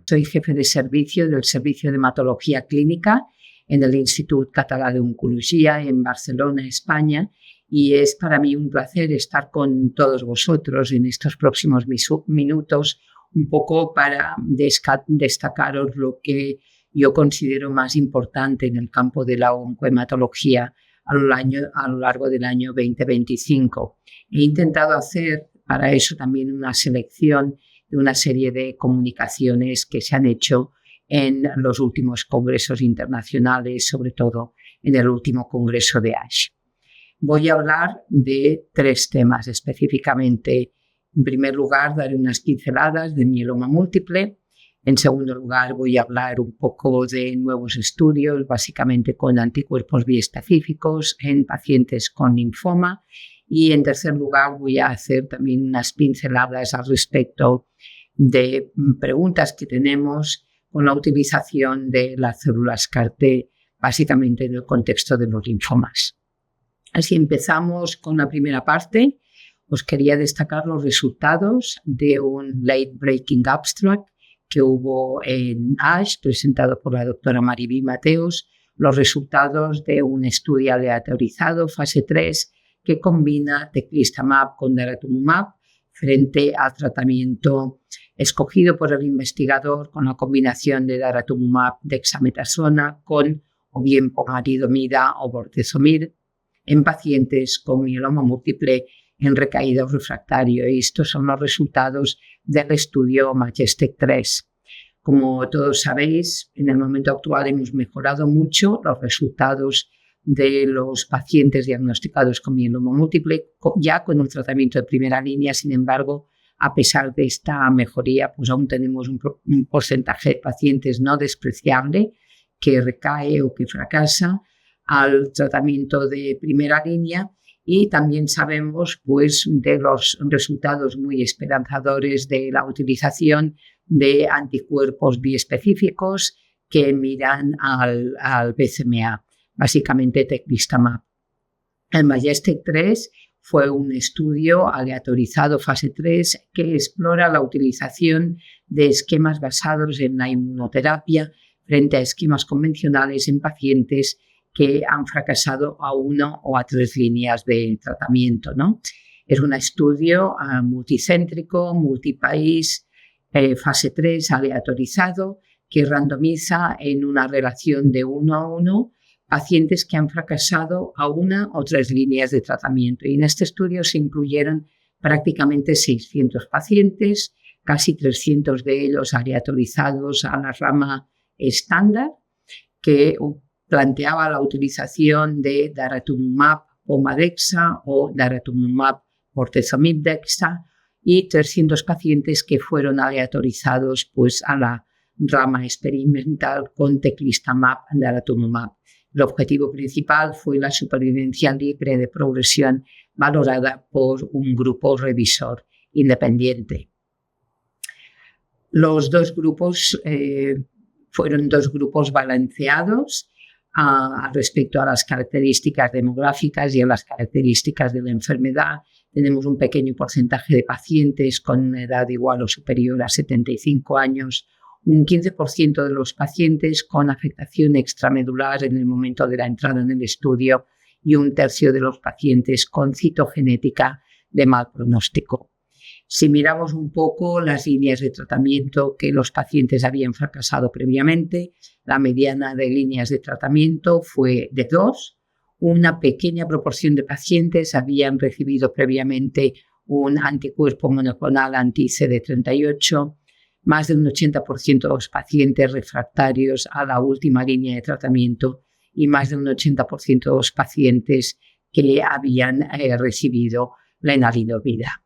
Soy jefe de servicio del Servicio de Hematología Clínica en el Institut Català d'Oncologia en Barcelona, España, y es para mí un placer estar con todos vosotros en estos próximos minutos, un poco para destacaros lo que yo considero más importante en el campo de la oncohematología a lo largo del año 2025. He intentado hacer para eso también una selección de una serie de comunicaciones que se han hecho en los últimos congresos internacionales, sobre todo en el último congreso de ASH. Voy a hablar de 3 temas específicamente. En primer lugar, daré unas pinceladas de mieloma múltiple. En segundo lugar, voy a hablar un poco de nuevos estudios, básicamente con anticuerpos biespecíficos en pacientes con linfoma. Y en tercer lugar, voy a hacer también unas pinceladas al respecto de preguntas que tenemos con la utilización de las células CAR-T, básicamente en el contexto de los linfomas. Así empezamos con la primera parte. Os quería destacar los resultados de un late breaking abstract que hubo en ASH, presentado por la doctora Mariví Mateos, los resultados de un estudio aleatorizado, fase 3, que combina teclistamab con daratumumab frente al tratamiento escogido por el investigador con la combinación de daratumumab dexametasona con o bien pomalidomida o bortezomib en pacientes con mieloma múltiple en recaído refractario. Y estos son los resultados del estudio MajesTEC-3. Como todos sabéis, en el momento actual hemos mejorado mucho los resultados de los pacientes diagnosticados con mieloma múltiple, ya con un tratamiento de primera línea. Sin embargo, a pesar de esta mejoría, pues aún tenemos un porcentaje de pacientes no despreciable que recae o que fracasa al tratamiento de primera línea. Y también sabemos pues, de los resultados muy esperanzadores de la utilización de anticuerpos biespecíficos que miran al BCMA, básicamente teclistamab. El MajesTEC-3 fue un estudio aleatorizado fase 3 que explora la utilización de esquemas basados en la inmunoterapia frente a esquemas convencionales en pacientes que han fracasado a 1 o a 3 líneas de tratamiento, ¿no? Es un estudio multicéntrico, multipaís, fase 3 aleatorizado, que randomiza en una relación de 1 a 1 pacientes que han fracasado a 1 o 3 líneas de tratamiento. Y en este estudio se incluyeron prácticamente 600 pacientes, casi 300 de ellos aleatorizados a la rama estándar, que planteaba la utilización de daratumumab pomadexa o daratumumab bortezomib dexa, y 300 pacientes que fueron aleatorizados pues, a la rama experimental con teclistamab daratumumab. El objetivo principal fue la supervivencia libre de progresión valorada por un grupo revisor independiente. Los 2 grupos fueron 2 grupos balanceados respecto a las características demográficas y a las características de la enfermedad. Tenemos un pequeño porcentaje de pacientes con una edad igual o superior a 75 años, un 15% de los pacientes con afectación extramedular en el momento de la entrada en el estudio y un tercio de los pacientes con citogenética de mal pronóstico. Si miramos un poco las líneas de tratamiento que los pacientes habían fracasado previamente, la mediana de líneas de tratamiento fue de 2. Una pequeña proporción de pacientes habían recibido previamente un anticuerpo monoclonal anti-CD38. Más del 80% de los pacientes refractarios a la última línea de tratamiento y más del 80% de los pacientes que habían recibido lenalidomida.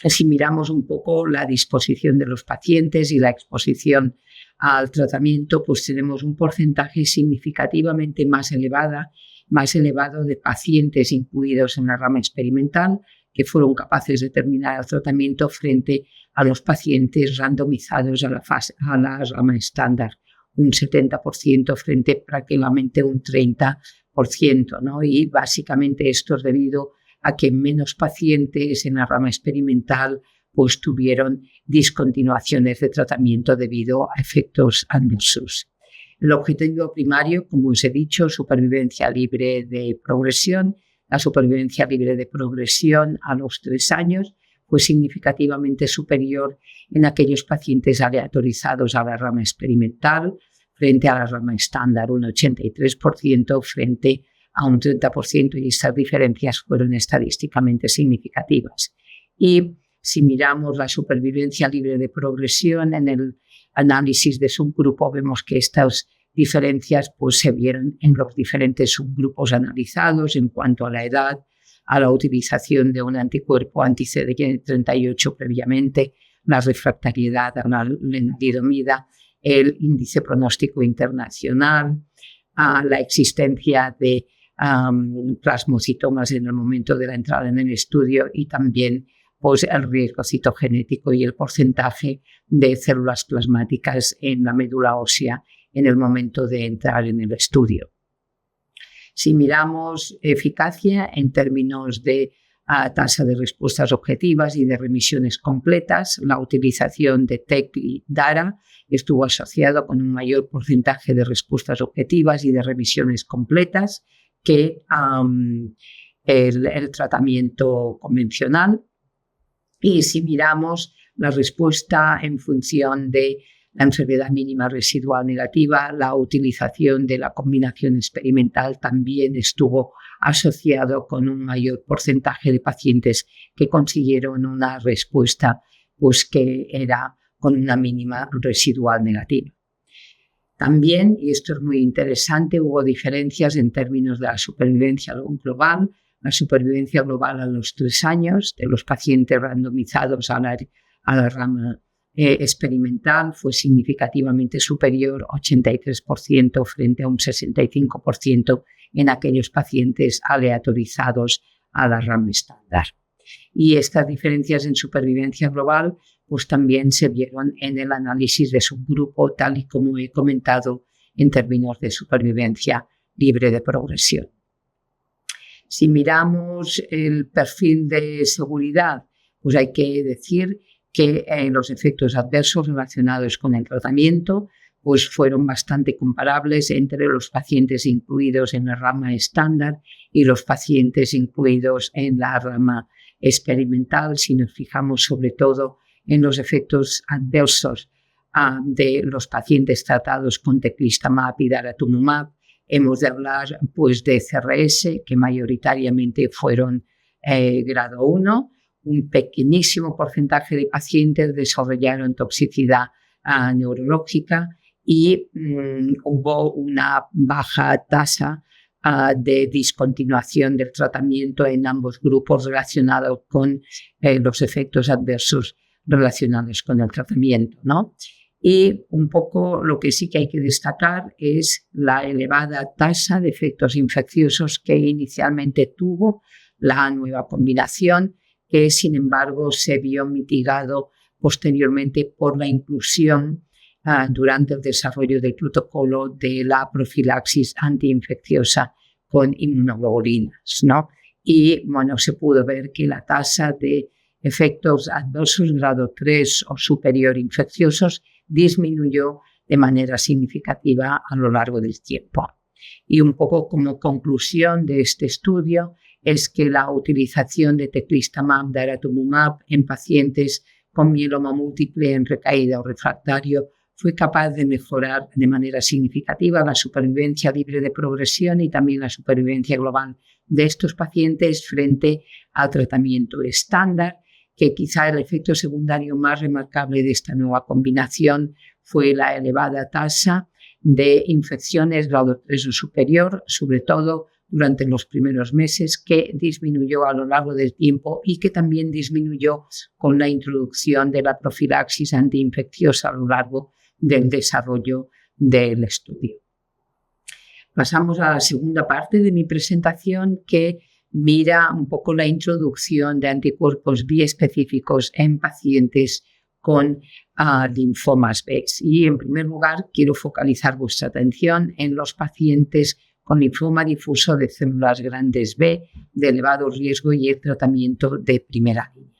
Si miramos un poco la disposición de los pacientes y la exposición al tratamiento, pues tenemos un porcentaje significativamente más elevado de pacientes incluidos en la rama experimental que fueron capaces de terminar el tratamiento frente a los pacientes randomizados a la rama estándar, un 70% frente prácticamente un 30%, ¿no? Y básicamente esto es debido a que menos pacientes en la rama experimental pues tuvieron discontinuaciones de tratamiento debido a efectos adversos. El objetivo primario, como os he dicho, supervivencia libre de progresión. La supervivencia libre de progresión a los 3 años fue significativamente superior en aquellos pacientes aleatorizados a la rama experimental frente a la rama estándar, un 83% frente a un 30%, y estas diferencias fueron estadísticamente significativas. Y si miramos la supervivencia libre de progresión en el análisis de subgrupo, vemos que estas diferencias pues, se vieron en los diferentes subgrupos analizados en cuanto a la edad, a la utilización de un anticuerpo anti-CD38 previamente, la refractariedad a la lenalidomida, el índice pronóstico internacional, a la existencia de plasmocitomas en el momento de la entrada en el estudio y también pues, el riesgo citogenético y el porcentaje de células plasmáticas en la médula ósea en el momento de entrar en el estudio. Si miramos eficacia en términos de tasa de respuestas objetivas y de remisiones completas, la utilización de TEC y DARA estuvo asociado con un mayor porcentaje de respuestas objetivas y de remisiones completas que el tratamiento convencional. Y si miramos la respuesta en función de la enfermedad mínima residual negativa, la utilización de la combinación experimental también estuvo asociado con un mayor porcentaje de pacientes que consiguieron una respuesta pues, que era con una mínima residual negativa. También, y esto es muy interesante, hubo diferencias en términos de la supervivencia global. La supervivencia global a los 3 años de los pacientes randomizados a la rama experimental fue significativamente superior, 83% frente a un 65% en aquellos pacientes aleatorizados a la rama estándar. Y estas diferencias en supervivencia global pues también se vieron en el análisis de subgrupo, tal y como he comentado en términos de supervivencia libre de progresión. Si miramos el perfil de seguridad, pues hay que decir que los efectos adversos relacionados con el tratamiento pues fueron bastante comparables entre los pacientes incluidos en la rama estándar y los pacientes incluidos en la rama experimental, si nos fijamos sobre todo en los efectos adversos de los pacientes tratados con teclistamab y daratumumab. Hemos de hablar pues, de CRS, que mayoritariamente fueron grado 1. Un pequeñísimo porcentaje de pacientes desarrollaron toxicidad neurológica y hubo una baja tasa de discontinuación del tratamiento en ambos grupos relacionados con los efectos adversos relacionados con el tratamiento, ¿no? Y un poco lo que sí que hay que destacar es la elevada tasa de efectos infecciosos que inicialmente tuvo la nueva combinación, que sin embargo se vio mitigado posteriormente por la inclusión durante el desarrollo del protocolo de la profilaxis antiinfecciosa con inmunoglobulinas, ¿no? Y bueno, se pudo ver que la tasa de efectos adversos grado 3 o superior infecciosos disminuyó de manera significativa a lo largo del tiempo. Y un poco como conclusión de este estudio es que la utilización de teclistamab, daratumumab en pacientes con mieloma múltiple en recaída o refractario fue capaz de mejorar de manera significativa la supervivencia libre de progresión y también la supervivencia global de estos pacientes frente al tratamiento estándar, que quizá el efecto secundario más remarcable de esta nueva combinación fue la elevada tasa de infecciones grado 3 o superior, sobre todo durante los primeros meses, que disminuyó a lo largo del tiempo y que también disminuyó con la introducción de la profilaxis antiinfecciosa a lo largo del desarrollo del estudio. Pasamos a la segunda parte de mi presentación, que mira un poco la introducción de anticuerpos biespecíficos en pacientes con linfomas B. Y en primer lugar quiero focalizar vuestra atención en los pacientes con linfoma difuso de células grandes B de elevado riesgo y el tratamiento de primera línea.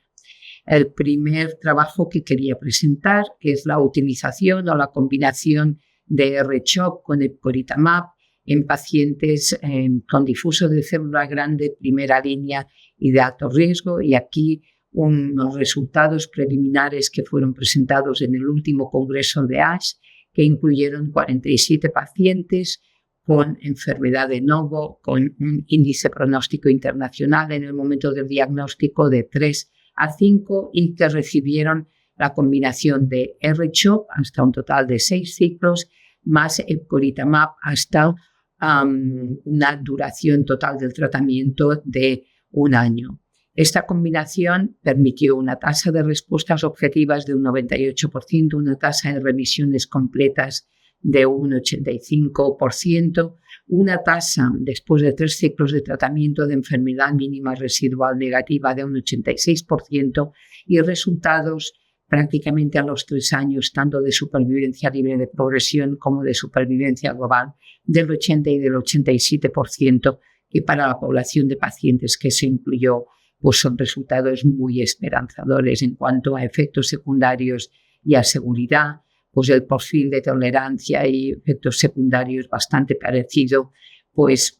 el primer trabajo que quería presentar, que es la utilización o la combinación de R-CHOP con epcoritamab en pacientes con difuso de célula grande, primera línea y de alto riesgo. Y aquí unos resultados preliminares que fueron presentados en el último congreso de ASH, que incluyeron 47 pacientes con enfermedad de Novo, con un índice pronóstico internacional en el momento del diagnóstico de 3 a 5 y que recibieron la combinación de R-CHOP hasta un total de 6 ciclos, más epcoritamab hasta una duración total del tratamiento de 1 año. Esta combinación permitió una tasa de respuestas objetivas de un 98%, una tasa de remisiones completas de un 85%, una tasa después de 3 ciclos de tratamiento de enfermedad mínima residual negativa de un 86% y resultados prácticamente a los 3 años, tanto de supervivencia libre de progresión como de supervivencia global del 80 y del 87%, que para la población de pacientes que se incluyó, pues son resultados muy esperanzadores en cuanto a efectos secundarios y a seguridad. Pues el perfil de tolerancia y efectos secundarios bastante parecido pues,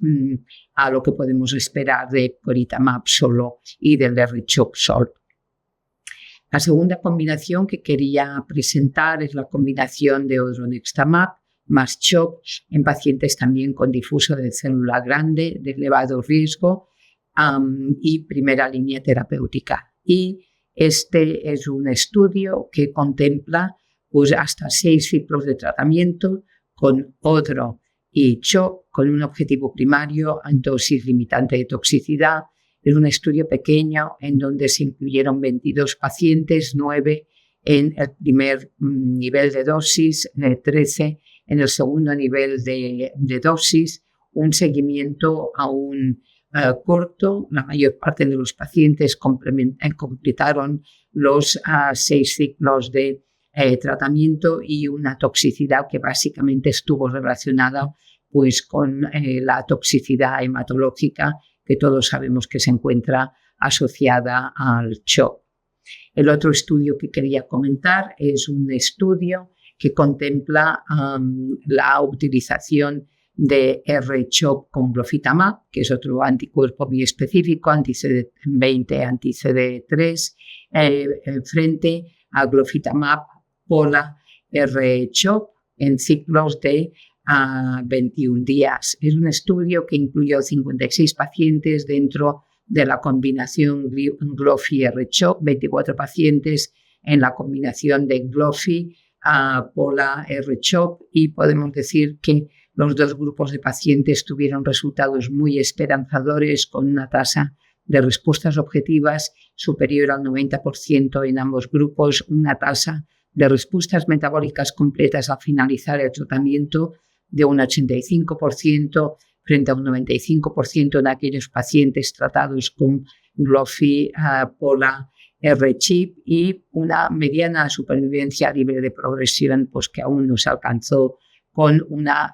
a lo que podemos esperar de epcoritamab solo y del R-CHOP solo. La segunda combinación que quería presentar es la combinación de odronextamab más CHOP en pacientes también con difuso de célula grande de elevado riesgo y primera línea terapéutica. Y este es un estudio que contempla pues, hasta 6 ciclos de tratamiento con odro y CHOP con un objetivo primario en dosis limitante de toxicidad. Es un estudio pequeño en donde se incluyeron 22 pacientes, 9 en el primer nivel de dosis, 13 en el segundo nivel de dosis, un seguimiento aún corto. La mayor parte de los pacientes completaron los 6 ciclos de tratamiento y una toxicidad que básicamente estuvo relacionada pues, con la toxicidad hematológica que todos sabemos que se encuentra asociada al CHOP. El otro estudio que quería comentar es un estudio que contempla la utilización de R-CHOP con glofitamab, que es otro anticuerpo muy específico, anti-CD20, anti-CD3, frente a glofitamab pola R-CHOP en ciclos de 21 días. Es un estudio que incluyó 56 pacientes dentro de la combinación Glofi-R-CHOP, 24 pacientes en la combinación de Glofi pola R-CHOP y podemos decir que los dos grupos de pacientes tuvieron resultados muy esperanzadores con una tasa de respuestas objetivas superior al 90% en ambos grupos, una tasa de respuestas metabólicas completas al finalizar el tratamiento de un 85% frente a un 95% en aquellos pacientes tratados con Glofi pola R-CHIP y una mediana supervivencia libre de progresión pues, que aún no se alcanzó con una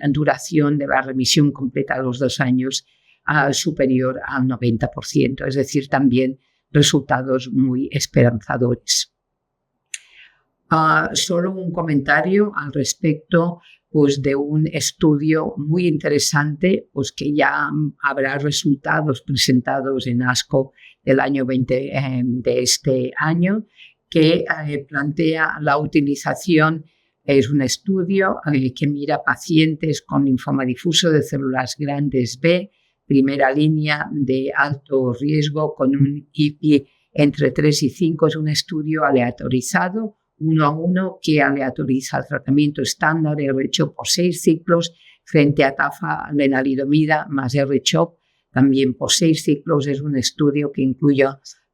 duración de la remisión completa a los 2 años superior al 90%, es decir, también resultados muy esperanzadores. Solo un comentario al respecto pues, de un estudio muy interesante pues, que ya habrá resultados presentados en ASCO del año 20 de este año, que plantea la utilización. Es un estudio que mira pacientes con linfoma difuso de células grandes B, primera línea de alto riesgo con un IPI entre 3 y 5. Es un estudio aleatorizado, 1 a 1, que aleatoriza el tratamiento estándar R-CHOP por 6 ciclos frente a lenalidomida más R-CHOP también por 6 ciclos. Es un estudio que incluye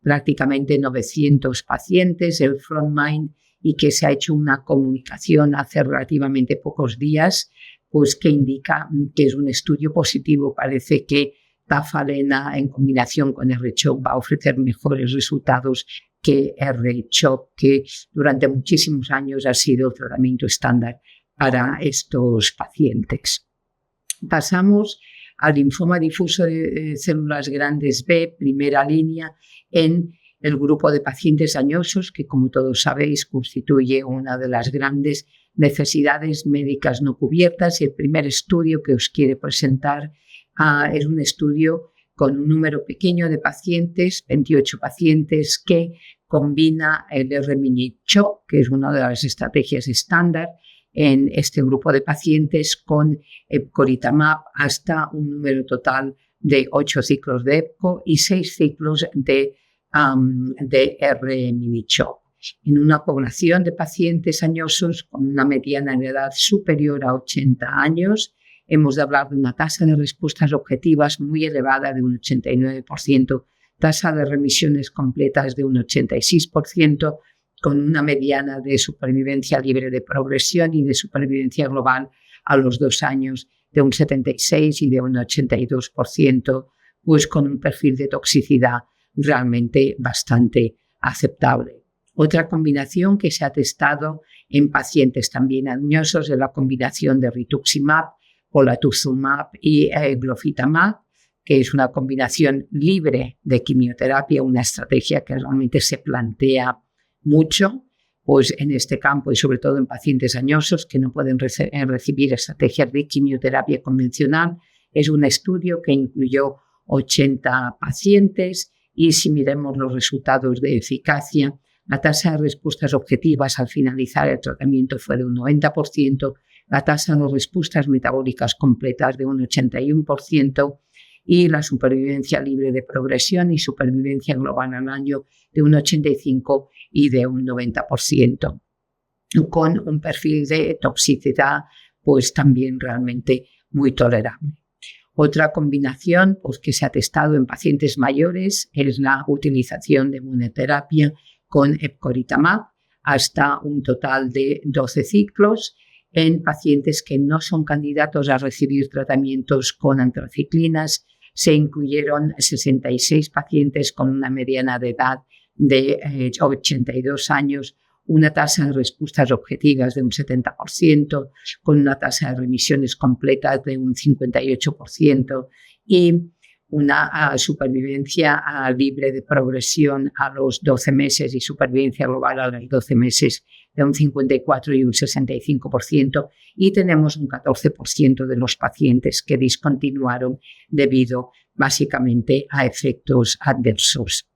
prácticamente 900 pacientes, el frontline, y que se ha hecho una comunicación hace relativamente pocos días, pues que indica que es un estudio positivo. Parece que tafalena en combinación con R-CHOP va a ofrecer mejores resultados que R-CHOP, que durante muchísimos años ha sido el tratamiento estándar para estos pacientes. Pasamos al linfoma difuso de células grandes B, primera línea, en el grupo de pacientes añosos, que como todos sabéis constituye una de las grandes necesidades médicas no cubiertas, y el primer estudio que os quiero presentar es un estudio con un número pequeño de pacientes, 28 pacientes, que combina el R-miniCHO, que es una de las estrategias estándar en este grupo de pacientes, con epcoritamab, hasta un número total de 8 ciclos de EPCO y 6 ciclos de R-miniCHO. En una población de pacientes añosos con una mediana de edad superior a 80 años, hemos de hablar de una tasa de respuestas objetivas muy elevada de un 89%, tasa de remisiones completas de un 86%, con una mediana de supervivencia libre de progresión y de supervivencia global a los 2 años de un 76% y de un 82%, pues con un perfil de toxicidad realmente bastante aceptable. Otra combinación que se ha testado en pacientes también añosos es la combinación de rituximab, polatuzumab y glofitamab, que es una combinación libre de quimioterapia, una estrategia que realmente se plantea mucho pues en este campo y sobre todo en pacientes añosos que no pueden recibir estrategias de quimioterapia convencional. Es un estudio que incluyó 80 pacientes y si miremos los resultados de eficacia, la tasa de respuestas objetivas al finalizar el tratamiento fue de un 90%, la tasa de respuestas metabólicas completas de un 81% y la supervivencia libre de progresión y supervivencia global al año de un 85% y de un 90%, con un perfil de toxicidad pues también realmente muy tolerable. Otra combinación pues, que se ha testado en pacientes mayores es la utilización de inmunoterapia con epcoritamab hasta un total de 12 ciclos en pacientes que no son candidatos a recibir tratamientos con antraciclinas. Se incluyeron 66 pacientes con una mediana de edad de 82 años, una tasa de respuestas objetivas de un 70%, con una tasa de remisiones completas de un 58% y una supervivencia libre de progresión a los 12 meses y supervivencia global a los 12 meses de un 54% y un 65%, y tenemos un 14% de los pacientes que discontinuaron debido básicamente a efectos adversos.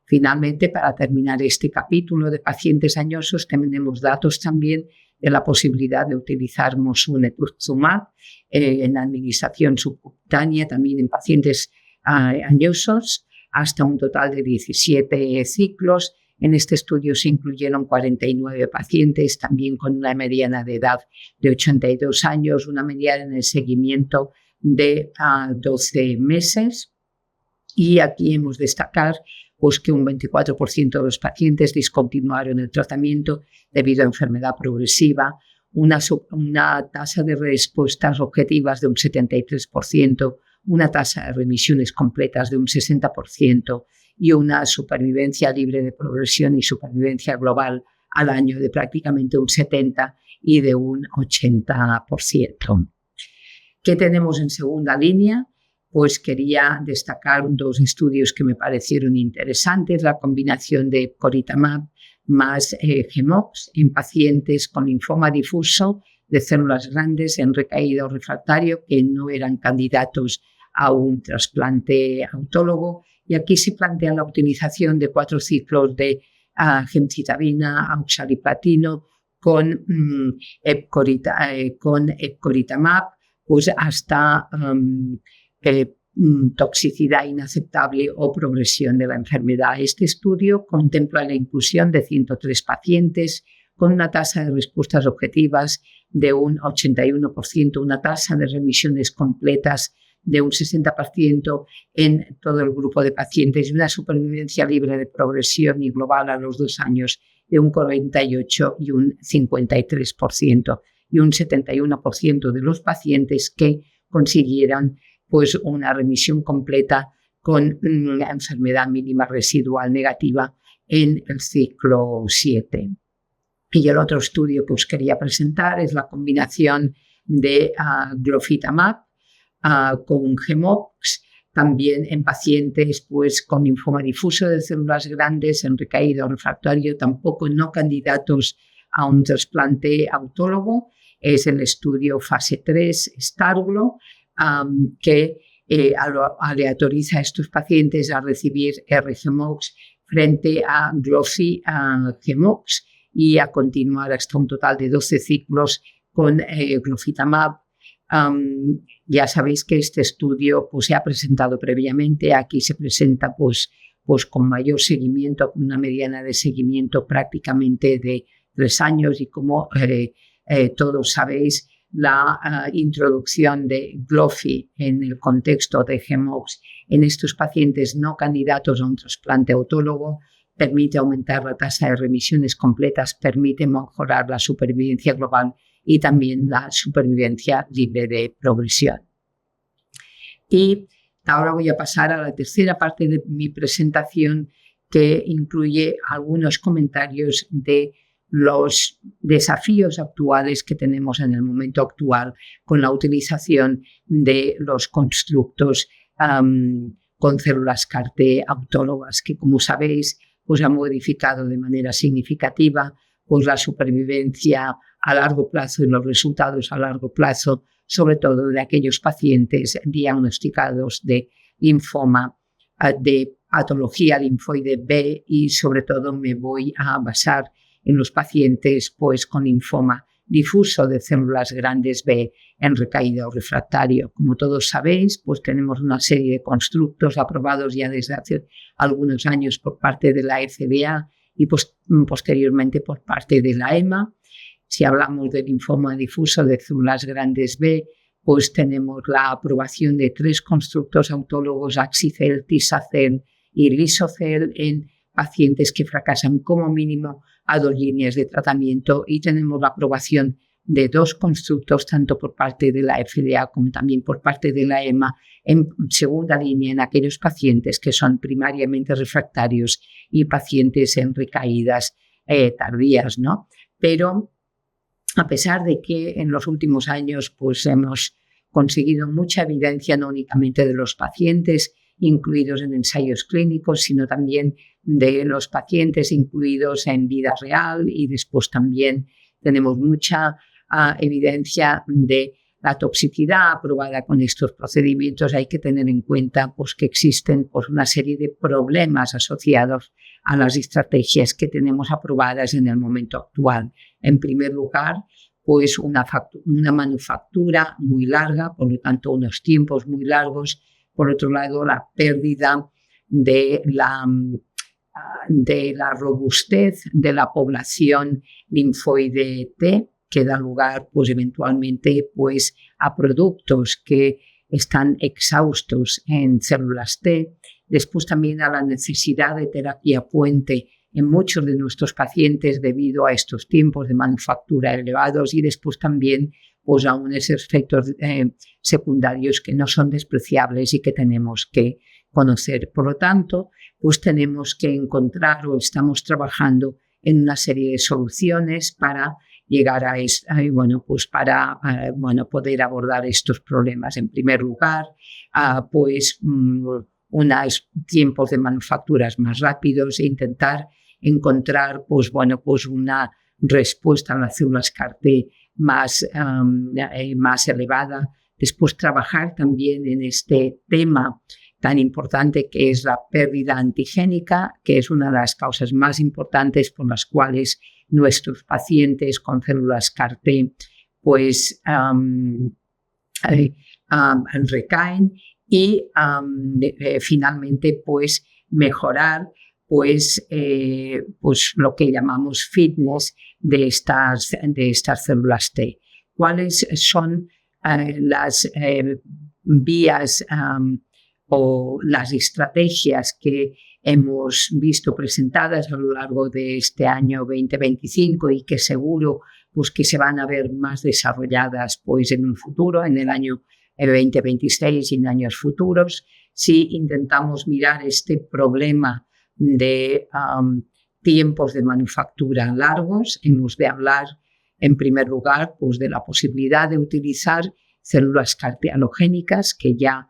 Finalmente, para terminar este capítulo de pacientes añosos, tenemos datos también de la posibilidad de utilizar mosunetuzumab en administración subcutánea también en pacientes añosos hasta un total de 17 ciclos. En este estudio se incluyeron 49 pacientes, también con una mediana de edad de 82 años, una mediana de seguimiento de 12 meses. Y aquí hemos de destacar pues, que un 24% de los pacientes discontinuaron el tratamiento debido a enfermedad progresiva, una tasa de respuestas objetivas de un 73%, una tasa de remisiones completas de un 60% y una supervivencia libre de progresión y supervivencia global al año de prácticamente un 70% y de un 80%. ¿Qué tenemos en segunda línea? Pues quería destacar 2 estudios que me parecieron interesantes, la combinación de epcoritamab más GEMOX en pacientes con linfoma difuso de células grandes en recaído refractario que no eran candidatos a un trasplante autólogo, y aquí se plantea la utilización de 4 ciclos de gemcitabina, oxaliplatino con epcoritamab pues hasta toxicidad inaceptable o progresión de la enfermedad. Este estudio contempla la inclusión de 103 pacientes con una tasa de respuestas objetivas de un 81%, una tasa de remisiones completas de un 60% en todo el grupo de pacientes y una supervivencia libre de progresión y global a los 2 años de un 48% y un 53%, y un 71% de los pacientes que consiguieran pues, una remisión completa con enfermedad mínima residual negativa en el ciclo 7. Y el otro estudio que os quería presentar es la combinación de glofitamab con GEMOX También en pacientes pues, con linfoma difuso de células grandes, en recaído refractario, tampoco no candidatos a un trasplante autólogo. Es el estudio fase 3 STARGLO, que aleatoriza a estos pacientes a recibir R-GEMOX frente a Glofi-GEMOX y a continuar hasta un total de 12 ciclos con Glofitamab. Ya sabéis que este estudio pues, se ha presentado previamente. Aquí se presenta pues, con mayor seguimiento, con una mediana de seguimiento prácticamente de 3 años y como todos sabéis, la introducción de Glofi en el contexto de GEMOX en estos pacientes no candidatos a un trasplante autólogo permite aumentar la tasa de remisiones completas, permite mejorar la supervivencia global y también la supervivencia libre de progresión. Y ahora voy a pasar a la tercera parte de mi presentación, que incluye algunos comentarios de los desafíos actuales que tenemos en el momento actual con la utilización de los constructos con células CAR-T autólogas, que como sabéis pues han modificado de manera significativa pues la supervivencia a largo plazo y los resultados a largo plazo, sobre todo de aquellos pacientes diagnosticados de linfoma, de patología linfoide B, y sobre todo me voy a basar en los pacientes pues, con linfoma difuso de células grandes B en recaído refractario. Como todos sabéis, pues tenemos una serie de constructos aprobados ya desde hace algunos años por parte de la FDA y posteriormente por parte de la EMA. Si hablamos de linfoma difuso de células grandes B, pues tenemos la aprobación de 3 constructos autólogos, Axicel, Tisacel y Lisocel, en pacientes que fracasan como mínimo a 2 líneas de tratamiento, y tenemos la aprobación de 2 constructos tanto por parte de la FDA como también por parte de la EMA en segunda línea en aquellos pacientes que son primariamente refractarios y pacientes en recaídas tardías, ¿no? Pero a pesar de que en los últimos años pues, hemos conseguido mucha evidencia no únicamente de los pacientes incluidos en ensayos clínicos, sino también de los pacientes incluidos en vida real, y después también tenemos mucha evidencia de la toxicidad aprobada con estos procedimientos. Hay que tener en cuenta pues, que existen pues, una serie de problemas asociados a las estrategias que tenemos aprobadas en el momento actual. En primer lugar, pues una manufactura muy larga, por lo tanto unos tiempos muy largos. Por otro lado, la pérdida de la robustez de la población linfoide T, que da lugar pues, eventualmente pues, a productos que están exhaustos en células T. Después también a la necesidad de terapia puente en muchos de nuestros pacientes debido a estos tiempos de manufactura elevados, y después también pues, a unos efectos secundarios que no son despreciables y que tenemos que conocer. Por lo tanto, pues tenemos que encontrar o estamos trabajando en una serie de soluciones para llegar a poder abordar estos problemas. En primer lugar, unos tiempos de manufacturas más rápidos e intentar encontrar una respuesta a las células CAR-T más elevada. Después trabajar también en este tema tan importante que es la pérdida antigénica, que es una de las causas más importantes por las cuales nuestros pacientes con células CAR-T pues recaen, y finalmente pues mejorar pues lo que llamamos fitness de estas células T. ¿Cuáles son las vías o las estrategias que hemos visto presentadas a lo largo de este año 2025 y que seguro pues, que se van a ver más desarrolladas pues, en un futuro, en el año 2026 y en años futuros? Si intentamos mirar este problema de tiempos de manufactura largos, hemos de hablar en primer lugar pues, de la posibilidad de utilizar células CAR-T alogénicas que ya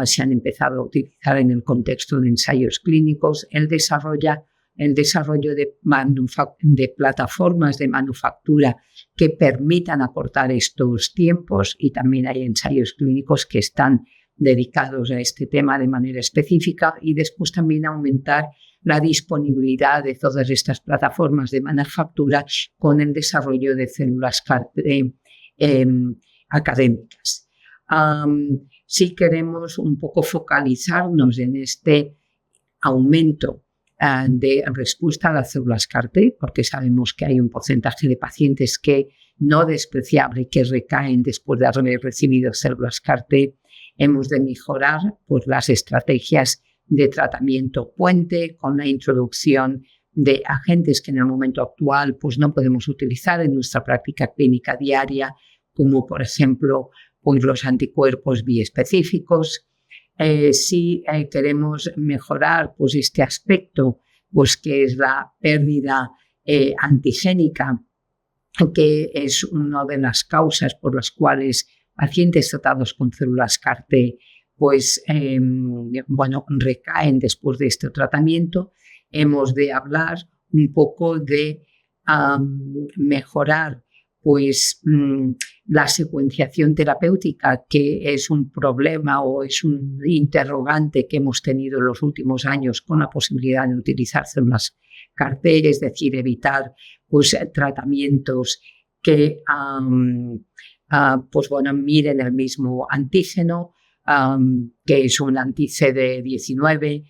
se han empezado a utilizar en el contexto de ensayos clínicos. El desarrollo de plataformas de manufactura que permitan acortar estos tiempos, y también hay ensayos clínicos que están dedicados a este tema de manera específica, y después también aumentar la disponibilidad de todas estas plataformas de manufactura con el desarrollo de células CAR-T académicas. Si queremos un poco focalizarnos en este aumento de respuesta a las células CAR-T, porque sabemos que hay un porcentaje de pacientes que no despreciable que recaen después de haber recibido células CAR-T, hemos de mejorar pues, las estrategias de tratamiento puente con la introducción de agentes que en el momento actual pues, no podemos utilizar en nuestra práctica clínica diaria, como por ejemplo pues, los anticuerpos biespecíficos. Si queremos mejorar pues, este aspecto, pues, que es la pérdida antigénica, que es una de las causas por las cuales pacientes tratados con células CAR-T pues, recaen después de este tratamiento, hemos de hablar un poco de mejorar pues, la secuenciación terapéutica, que es un problema o es un interrogante que hemos tenido en los últimos años con la posibilidad de utilizar células CAR-T, es decir, evitar pues, tratamientos que miren el mismo antígeno, que es un anti-CD19,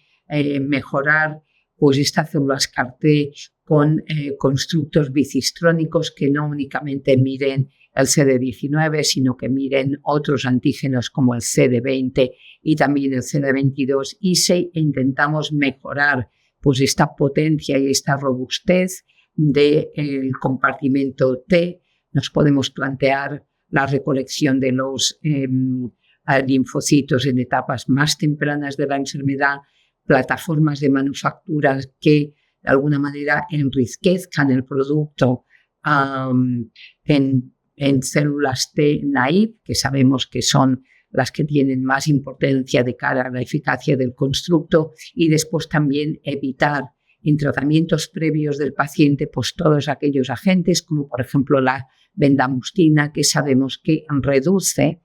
mejorar pues, estas células CAR-T con constructos bicistrónicos que no únicamente miren el CD19, sino que miren otros antígenos como el CD20 y también el CD22, y si intentamos mejorar pues, esta potencia y esta robustez del compartimento T, nos podemos plantear la recolección de los linfocitos en etapas más tempranas de la enfermedad, plataformas de manufactura que de alguna manera enriquezcan el producto en células T naive, que sabemos que son las que tienen más importancia de cara a la eficacia del constructo, y después también evitar en tratamientos previos del paciente pues todos aquellos agentes como por ejemplo la bendamustina, que sabemos que reduce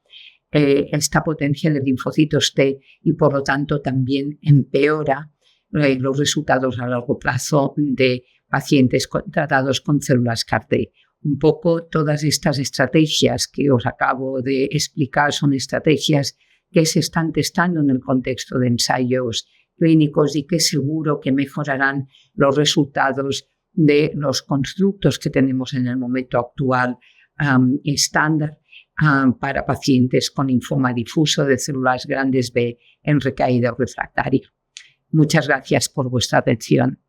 esta potencia de linfocitos T y por lo tanto también empeora los resultados a largo plazo de pacientes tratados con células CAR-T. Un poco todas estas estrategias que os acabo de explicar son estrategias que se están testando en el contexto de ensayos clínicos y que seguro que mejorarán los resultados de los constructos que tenemos en el momento actual estándar para pacientes con linfoma difuso de células grandes B en recaída refractaria. Muchas gracias por vuestra atención.